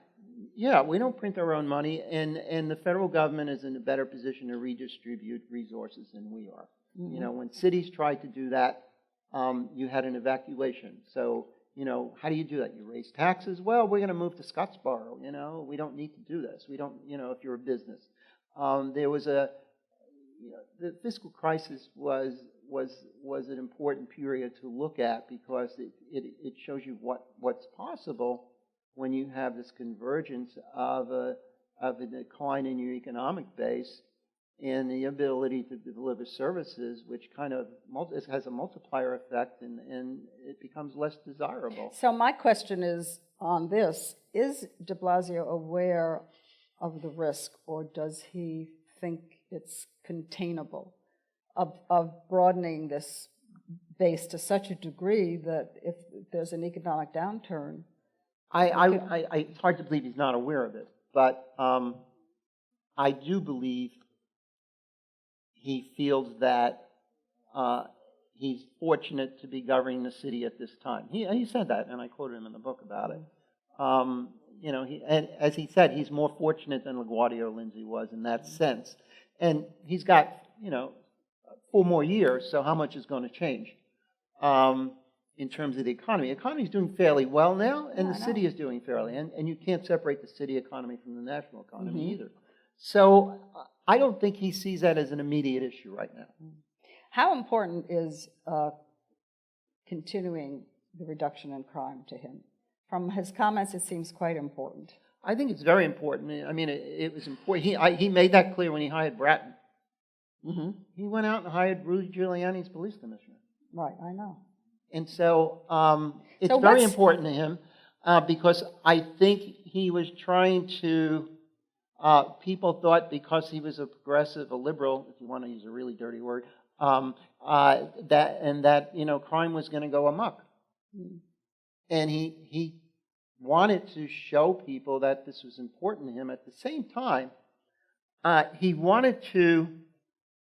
Yeah, we don't print our own money, and the federal government is in a better position to redistribute resources than we are. Mm-hmm. You know, when cities tried to do that, you had an evacuation. So, you know, how do you do that? You raise taxes? Well, we're going to move to Scottsboro. You know, we don't need to do this. We don't, you know, if you're a business. There was the fiscal crisis was an important period to look at because it shows you what's possible when you have this convergence of a decline in your economic base and the ability to deliver services, which kind of has a multiplier effect and it becomes less desirable. So my question is on this: is de Blasio aware of the risk, or does he think it's containable of broadening this base to such a degree that if there's an economic downturn? It's hard to believe he's not aware of it, but I do believe he feels that he's fortunate to be governing the city at this time. He said that, and I quoted him in the book about it. You know, and as he said, he's more fortunate than LaGuardia or Lindsay was in that sense. And he's got, you know, 4 more years, so how much is going to change in terms of the economy? The economy is doing fairly well now, and the city is doing fairly. And you can't separate the city economy from the national economy either. So I don't think he sees that as an immediate issue right now. How important is continuing the reduction in crime to him? From his comments, it seems quite important. I think it's very important. I mean, it was important. He made that clear when he hired Bratton. Mm-hmm. He went out and hired Rudy Giuliani's police commissioner. Right, I know. And so it's very important to him because I think he was trying to, people thought because he was a progressive, a liberal, if you want to use a really dirty word, that you know, crime was going to go amok. Mm. And he wanted to show people that this was important to him. At the same time, he wanted to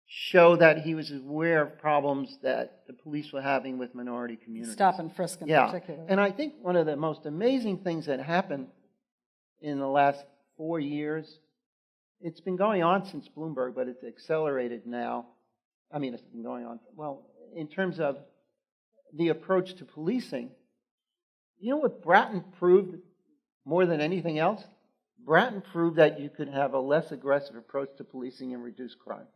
show that he was aware of problems that the police were having with minority communities. Stop and frisk in particular. And I think one of the most amazing things that happened in the last 4 years, it's been going on since Bloomberg, but it's accelerated now. I mean, it's been going on, well, in terms of the approach to policing. You know what Bratton proved more than anything else? Bratton proved that you could have a less aggressive approach to policing and reduce crime.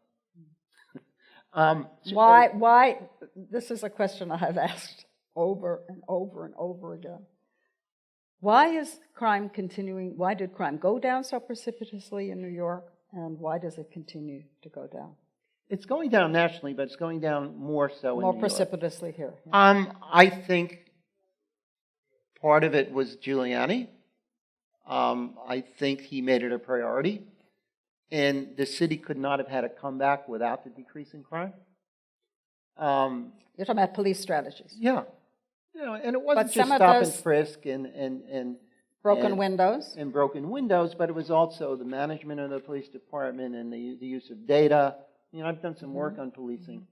Why? This is a question I have asked over and over and over again. Why is crime continuing? Why did crime go down so precipitously in New York, and why does it continue to go down? It's going down nationally, but it's going down more so in New York. More precipitously here. Yeah. I think part of it was Giuliani. I think he made it a priority. And the city could not have had a comeback without the decrease in crime. You're talking about police strategies. Yeah. You know, and it wasn't just stop and frisk and broken windows. And broken windows, but it was also the management of the police department and the use of data. You know, I've done some work on policing.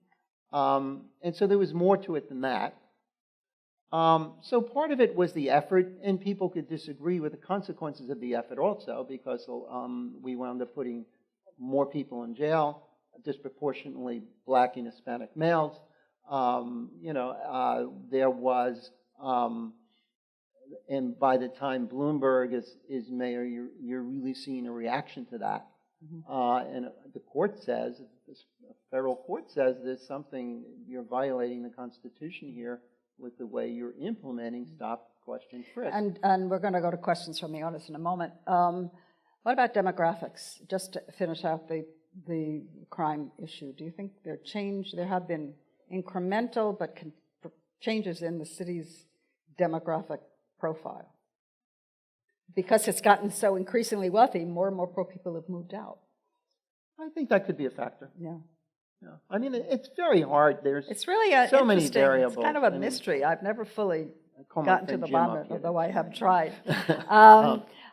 And so there was more to it than that. So part of it was the effort, and people could disagree with the consequences of the effort also, because we wound up putting more people in jail disproportionately Black and Hispanic males. There was, and by the time Bloomberg is mayor, you're really seeing a reaction to that. And the court says, the federal court says there's something, you're violating the Constitution here with the way you're implementing stop, question, frisk. And we're going to go to questions from the audience in a moment. What about demographics? Just to finish out the crime issue, do you think there have been incremental but changes in the city's demographic profile? Because it's gotten so increasingly wealthy, more and more poor people have moved out. I think that could be a factor. Yeah. Yeah. I mean, it's very hard. It's really so many interesting. variables. It's kind of a mystery. I've never fully gotten to the Jim bottom of up it, here. although I have tried.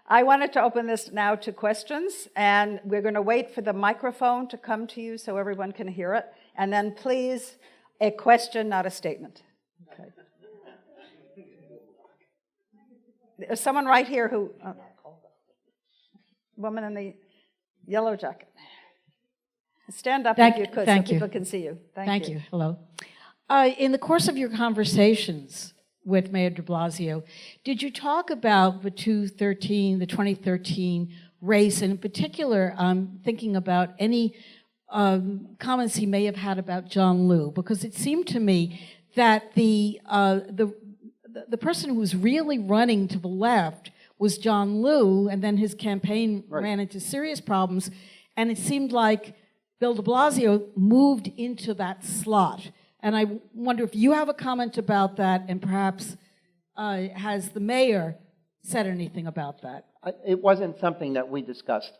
I wanted to open this now to questions, and we're going to wait for the microphone to come to you so everyone can hear it. And then please, a question, not a statement. Okay. There's someone right here who, woman in the yellow jacket. Stand up if you could so people can see you. Thank you. Hello. In the course of your conversations with Mayor de Blasio, did you talk about the 2013 race, and in particular, thinking about any comments he may have had about John Liu? Because it seemed to me that the person who was really running to the left was John Liu, and then his campaign ran into serious problems, and it seemed like Bill de Blasio moved into that slot. And I wonder if you have a comment about that, and perhaps has the mayor said anything about that? It wasn't something that we discussed.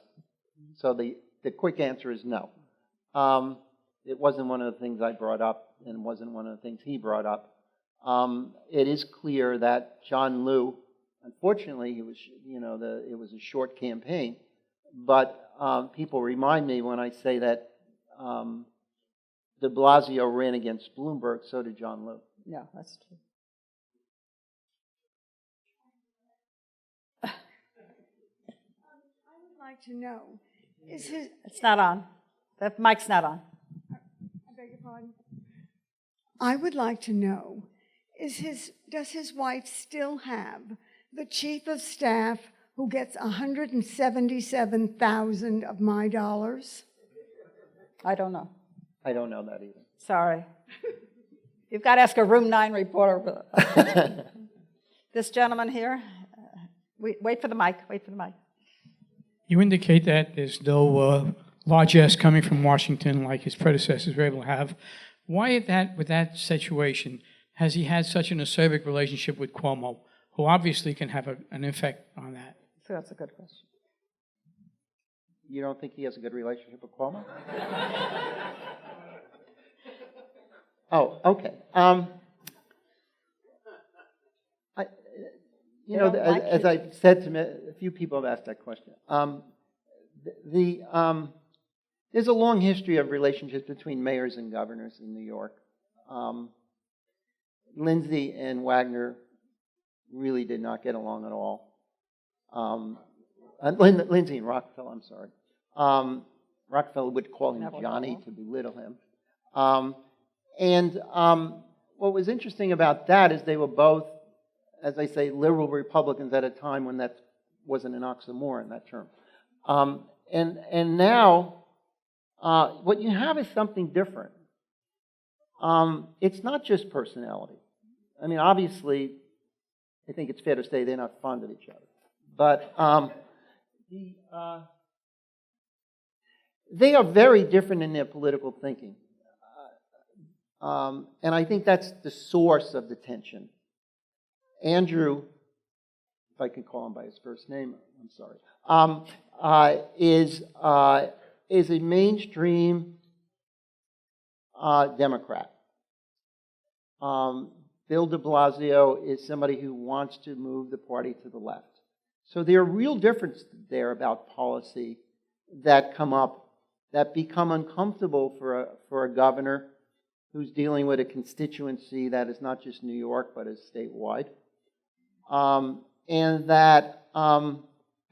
So the quick answer is no. It wasn't one of the things I brought up, and wasn't one of the things he brought up. It is clear that John Liu, unfortunately, it was a short campaign, but people remind me when I say that de Blasio ran against Bloomberg, so did John Liu. Yeah, that's true. I would like to know, is his... It's not on. The mic's not on. I beg your pardon? I would like to know, does his wife still have the chief of staff who gets $177,000 of my dollars? I don't know. I don't know that either. Sorry. You've got to ask a Room 9 reporter. This gentleman here. Wait for the mic. Wait for the mic. You indicate that there's no largesse coming from Washington like his predecessors were able to have. Why with that situation has he had such an acerbic relationship with Cuomo, who obviously can have an effect on that? So that's a good question. You don't think he has a good relationship with Cuomo? Oh, okay. As I've said to me, a few people have asked that question. There's a long history of relationships between mayors and governors in New York. Lindsay and Wagner really did not get along at all. Lindsay and Rockefeller, I'm sorry. Rockefeller would call him Johnny to belittle him. What was interesting about that is they were both, as I say, liberal Republicans at a time when that wasn't an oxymoron, that term. And now, what you have is something different. It's not just personality. I mean, obviously, I think it's fair to say they're not fond of each other. But they are very different in their political thinking. And I think that's the source of the tension. Andrew, if I can call him by his first name, I'm sorry, is a mainstream Democrat. Bill de Blasio is somebody who wants to move the party to the left. So there are real differences there about policy that come up that become uncomfortable for a governor who's dealing with a constituency that is not just New York, but is statewide, and that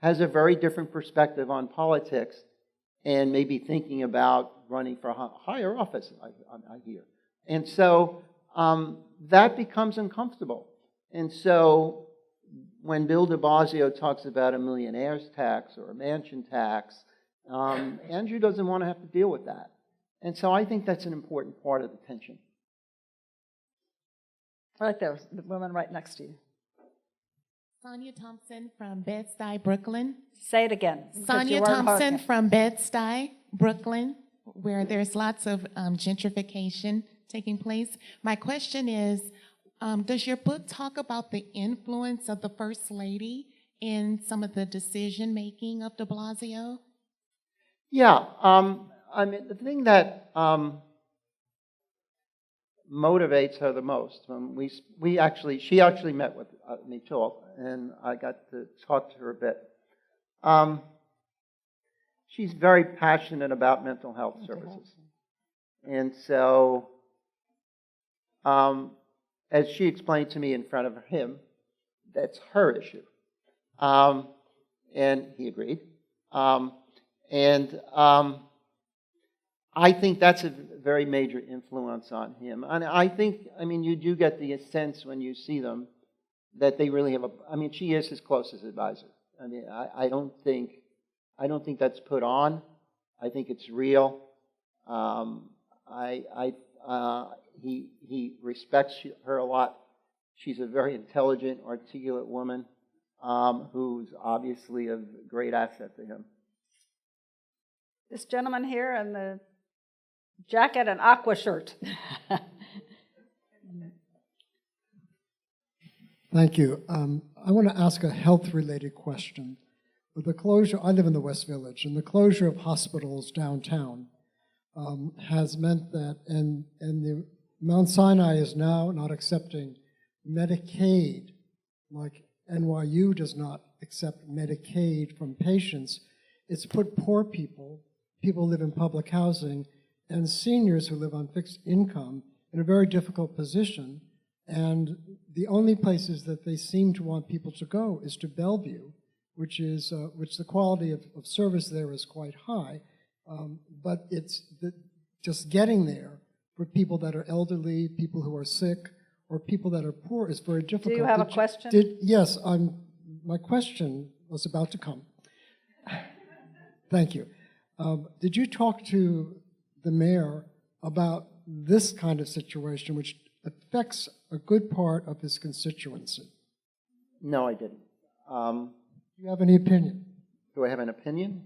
has a very different perspective on politics. and maybe thinking about running for higher office, I hear. And so that becomes uncomfortable. And so when Bill de Blasio talks about a millionaire's tax or a mansion tax, Andrew doesn't want to have to deal with that. And so I think that's an important part of the tension. Right there, the woman right next to you. Sonia Thompson from Bed-Stuy, Brooklyn. Say it again. because Sonia you weren't Thompson okay. from Bed-Stuy, Brooklyn, where there's lots of gentrification taking place. My question is, does your book talk about the influence of the First Lady in some of the decision-making of de Blasio? Yeah, I mean, the thing that motivates her the most, she actually met with me too, and I got to talk to her a bit. She's very passionate about mental health services. And so, as she explained to me in front of him, that's her issue. And he agreed. I think that's a very major influence on him. And I think, I mean, you do get the sense when you see them that they really have she is his closest advisor. I mean, I don't think that's put on. I think it's real. He respects her a lot. She's a very intelligent, articulate woman who's obviously a great asset to him. This gentleman here in the jacket and aqua shirt. Thank you. I want to ask a health-related question. With the closure, I live in the West Village, and the closure of hospitals downtown has meant that, and the Mount Sinai is now not accepting Medicaid, like NYU does not accept Medicaid from patients. It's put poor people who live in public housing, and seniors who live on fixed income in a very difficult position. And the only places that they seem to want people to go is to Bellevue, which the quality of service there is quite high, but just getting there for people that are elderly, people who are sick, or people that are poor is very difficult. Do you have a question? Yes, my question was about to come. Thank you. Did you talk to the mayor about this kind of situation, which affects a good part of his constituency? No, I didn't. Do you have any opinion? Do I have an opinion?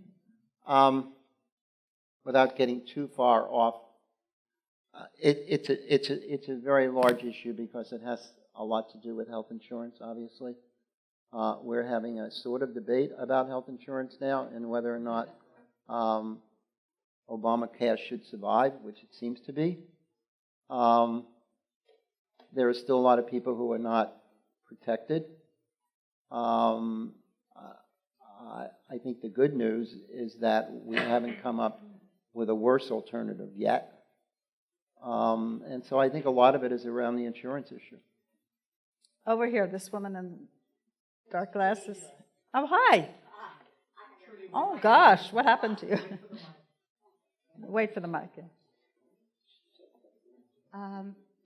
Without getting too far off, it's a very large issue because it has a lot to do with health insurance, obviously. We're having a sort of debate about health insurance now and whether or not Obamacare should survive, which it seems to be. There are still a lot of people who are not protected. I think the good news is that we haven't come up with a worse alternative yet. And so I think a lot of it is around the insurance issue. Over here, this woman in dark glasses. Oh, hi. Oh, gosh, what happened to you? Wait for the mic.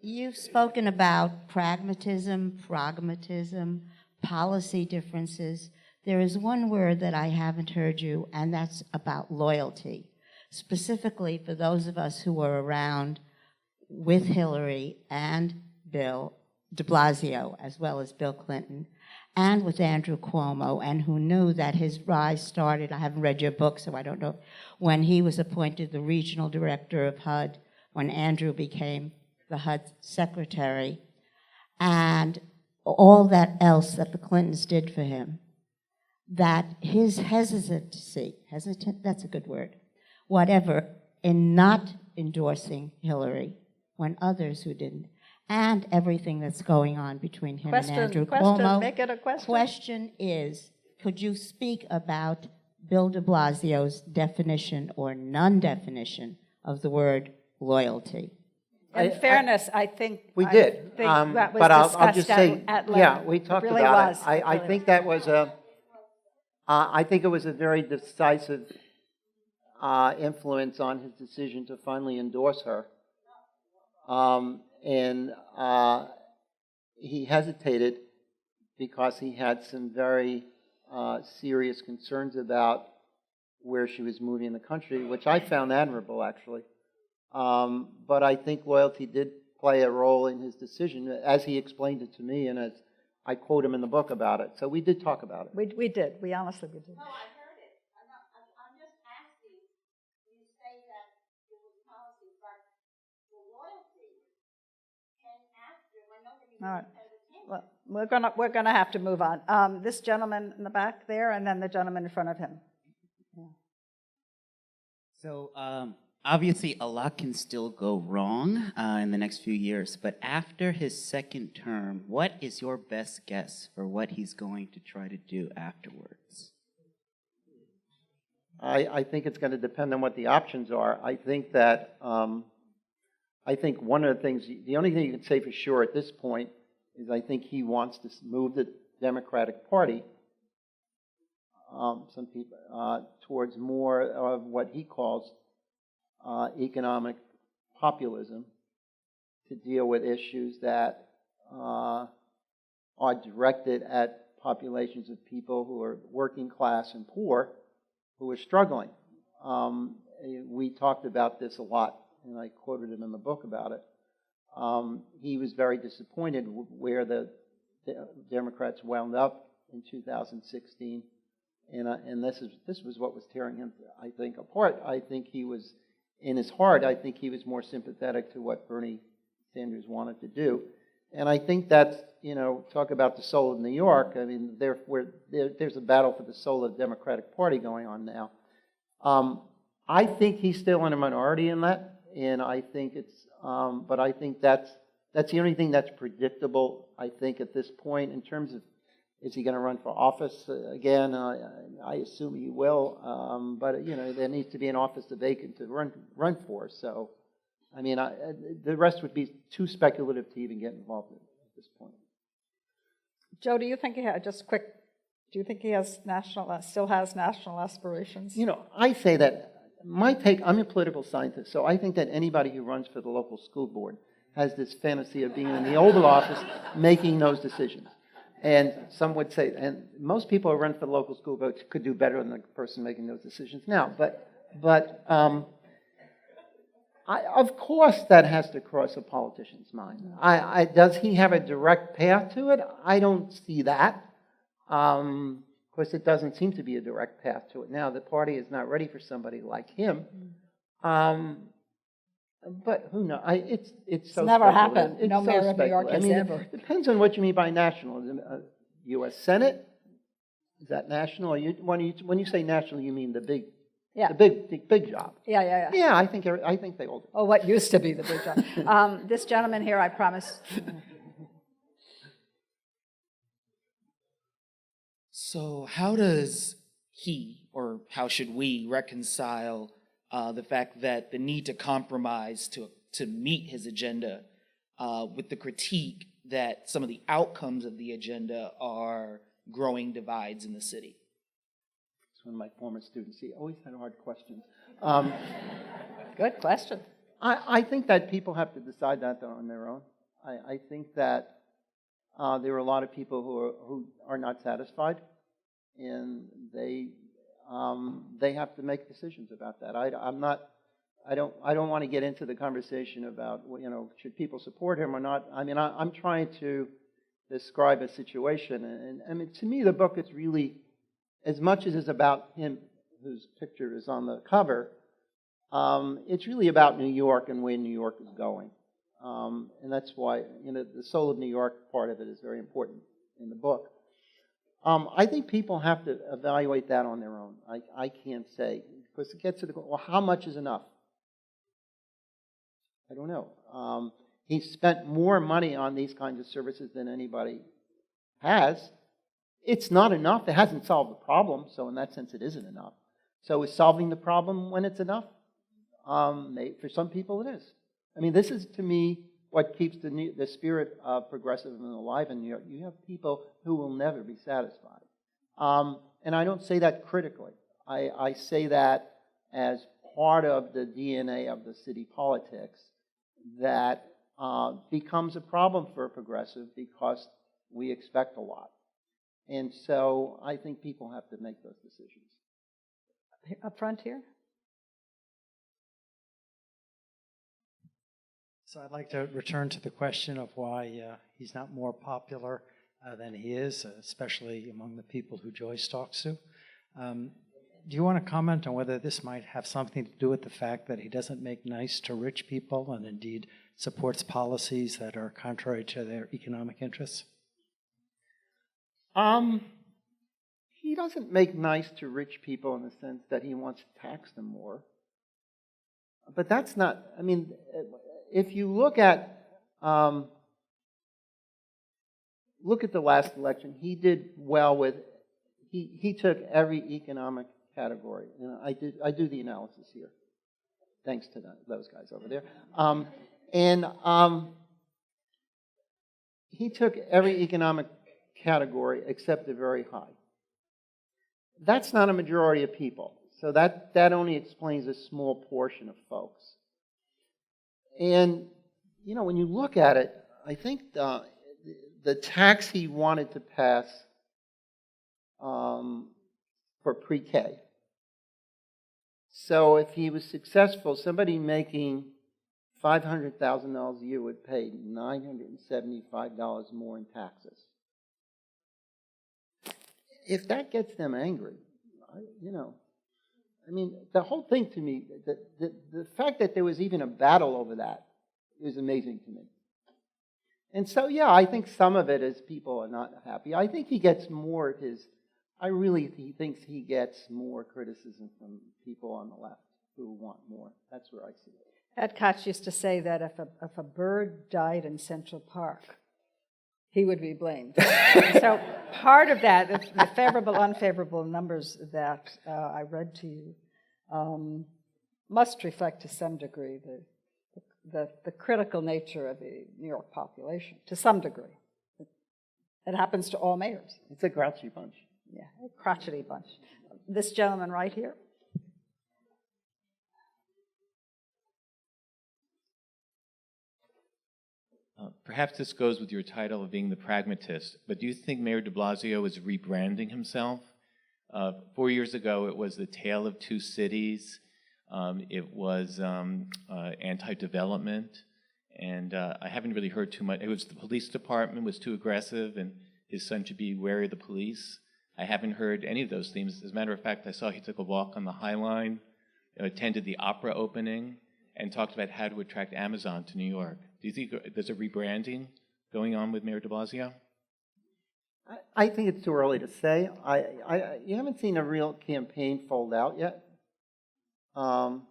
You've spoken about pragmatism, policy differences. There is one word that I haven't heard you, and that's about loyalty. Specifically for those of us who were around with Hillary and Bill de Blasio, as well as Bill Clinton, and with Andrew Cuomo, and who knew that his rise started, I haven't read your book, so I don't know, when he was appointed the regional director of HUD, when Andrew became the HUD secretary, and all that else that the Clintons did for him, that his hesitancy, that's a good word, whatever, in not endorsing Hillary when others who didn't, and everything that's going on between him and Andrew Cuomo. Make it a question. Question is, could you speak about Bill de Blasio's definition or non-definition of the word loyalty? In fairness, I think We I did, think that was but I'll discussed just say, at length. yeah, we talked It really about was. it. I think that was I think it was a very decisive influence on his decision to finally endorse her. And he hesitated because he had some very serious concerns about where she was moving in the country, which I found admirable, actually. But I think loyalty did play a role in his decision, as he explained it to me, and as I quote him in the book about it. So we did talk about it. We did. We honestly we did. No, I heard it. I'm just asking, you say that it was policy, but the loyalty came after when nobody All right. paid attention. Well, we're gonna have to move on. This gentleman in the back there, and then the gentleman in front of him. So obviously, a lot can still go wrong in the next few years. But after his second term, what is your best guess for what he's going to try to do afterwards? I think it's going to depend on what the options are. I think that I think one of the things, the only thing you can say for sure at this point is I think he wants to move the Democratic Party, some people, towards more of what he calls economic populism, to deal with issues that are directed at populations of people who are working class and poor, who are struggling. We talked about this a lot, and I quoted him in the book about it. He was very disappointed where the Democrats wound up in 2016, and this was what was tearing him, I think, apart. I think he was, in his heart, I think he was more sympathetic to what Bernie Sanders wanted to do. And I think that's, talk about the soul of New York. I mean, there's a battle for the soul of the Democratic Party going on now. I think he's still in a minority in that, and I think but I think that's the only thing that's predictable, I think, at this point in terms of, is he going to run for office again? I assume he will, but there needs to be an office vacant to run for. So, I mean, the rest would be too speculative to even get involved in at this point. Joe, do you think he had, just quick, do you think he has still has national aspirations? I say that, my take, I'm a political scientist, so I think that anybody who runs for the local school board has this fantasy of being in the Oval Office making those decisions. And some would say, and most people who run for the local school board could do better than the person making those decisions now. But of course that has to cross a politician's mind. Does he have a direct path to it? I don't see that. Of course, it doesn't seem to be a direct path to it now. The party is not ready for somebody like him. But who knows? It's so never speculative. happened. It's No so mayor of New York speculative. has ever. It depends on what you mean by national. U.S. Senate, is that national? Or when you say national, you mean the big, the big job. Yeah. Yeah, I think they all do. Oh, what used to be the big job. This gentleman here, I promise. So how does he, or how should we reconcile the fact that the need to compromise to meet his agenda with the critique that some of the outcomes of the agenda are growing divides in the city? It's one of my former students. He always had hard questions. Good question. I think that people have to decide that on their own. I think that there are a lot of people who are not satisfied, and they have to make decisions about that. I don't want to get into the conversation about, should people support him or not. I mean, I'm trying to describe a situation, and I mean, to me, the book is really, as much as it's about him, whose picture is on the cover, it's really about New York and where New York is going. And that's why, the soul of New York part of it is very important in the book. I think people have to evaluate that on their own. I can't say, because it gets to well, how much is enough? I don't know. He spent more money on these kinds of services than anybody has. It's not enough. It hasn't solved the problem, so in that sense, it isn't enough. So is solving the problem when it's enough? For some people, it is. I mean, this is, to me, what keeps the spirit of progressivism alive in New York. You have people who will never be satisfied. And I don't say that critically. I say that as part of the DNA of the city politics that becomes a problem for a progressive because we expect a lot. And so I think people have to make those decisions. Up front here? So I'd like to return to the question of why he's not more popular than he is, especially among the people who Joyce talks to. Do you want to comment on whether this might have something to do with the fact that he doesn't make nice to rich people and indeed supports policies that are contrary to their economic interests? He doesn't make nice to rich people in the sense that he wants to tax them more. But that's not, I mean, if you look at the last election, he did well with, he took every economic category. You know, I do the analysis here, thanks to those guys over there. He took every economic category except the very high. That's not a majority of people. So that only explains a small portion of folks. And, you know, when you look at it, I think the tax he wanted to pass for pre-K. So if he was successful, somebody making $500,000 a year would pay $975 more in taxes. If that gets them angry, I mean, the whole thing to me, the fact that there was even a battle over that is amazing to me. And so, yeah, I think some of it is people are not happy. I think he gets more of his, he thinks he gets more criticism from people on the left who want more. That's where I see it. Ed Koch used to say that if a bird died in Central Park, he would be blamed. So part of that, the favorable, unfavorable numbers that I read to you must reflect to some degree the critical nature of the New York population, to some degree. It happens to all mayors. It's a grouchy bunch. Yeah, a crotchety bunch. This gentleman right here. Perhaps this goes with your title of being the pragmatist, but do you think Mayor de Blasio is rebranding himself? 4 years ago, it was the Tale of Two Cities. It was anti-development, and I haven't really heard too much. It was the police department was too aggressive, and his son should be wary of the police. I haven't heard any of those themes. As a matter of fact, I saw he took a walk on the High Line, attended the opera opening, and talked about how to attract Amazon to New York. Do you think there's a rebranding going on with Mayor de Blasio? I think it's too early to say. You haven't seen a real campaign fold out yet. I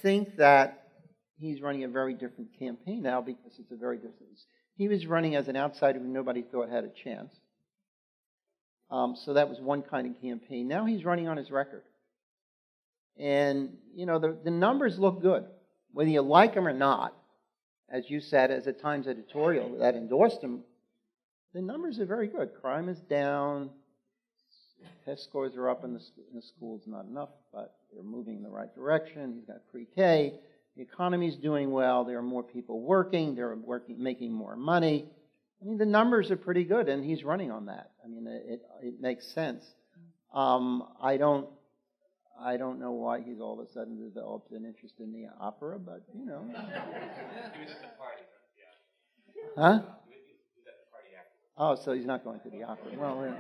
think that he's running a very different campaign now because it's a very different. He was running as an outsider who nobody thought had a chance. So that was one kind of campaign. Now he's running on his record. And, you know, the numbers look good. Whether you like him or not, as you said, as a Times editorial that endorsed him, the numbers are very good. Crime is down. Test scores are up in the schools, not enough, but they're moving in the right direction. He's got pre-K. The economy's doing well. There are more people working. They're making more money. I mean, the numbers are pretty good, and he's running on that. I mean, it makes sense. I don't know why he's all of a sudden developed an interest in the opera, but, you know. He was at the party. Yeah. Huh? Oh, so he's not going to the opera. Well,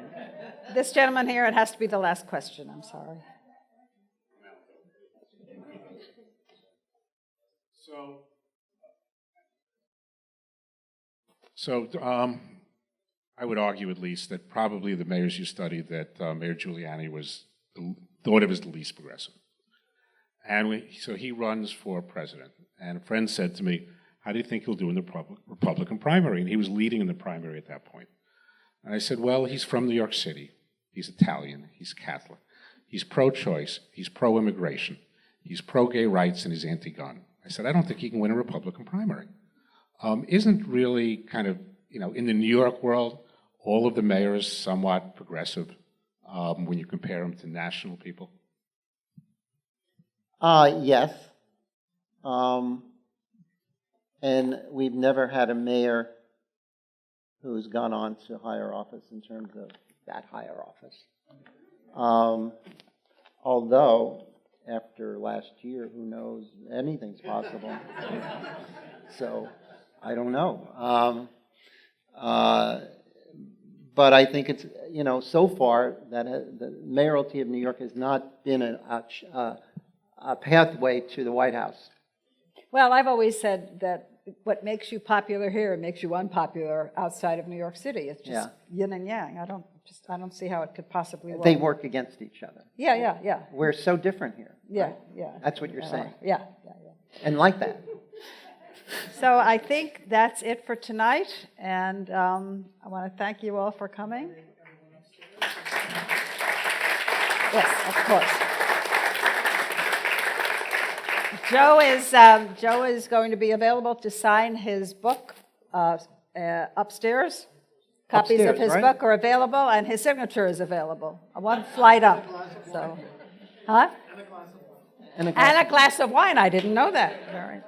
This gentleman here, it has to be the last question. I'm sorry. So I would argue at least that probably the mayors you studied that Mayor Giuliani thought it was the least progressive. And so he runs for president. And a friend said to me, how do you think he'll do in the Republican primary? And he was leading in the primary at that point. And I said, well, he's from New York City. He's Italian. He's Catholic. He's pro-choice. He's pro-immigration. He's pro-gay rights, and he's anti-gun. I said, I don't think he can win a Republican primary. Isn't really kind of, you know, in the New York world, all of the mayors somewhat progressive when you compare them to national people? Yes. And we've never had a mayor who's gone on to higher office in terms of that higher office. Although, after last year, who knows, anything's possible. So, I don't know. But I think it's, so far, that the mayoralty of New York has not been a pathway to the White House. Well, I've always said that what makes you popular here makes you unpopular outside of New York City. It's just yin and yang. I don't see how it could possibly work. They work against each other. Yeah. We're so different here. Yeah. That's what you're saying. Yeah. And like that. So I think that's it for tonight, and I want to thank you all for coming. Yes, of course. Joe is going to be available to sign his book upstairs. Copies of his book are available, and his signature is available. One flight up. So, huh? And a glass of wine. I didn't know that. All right.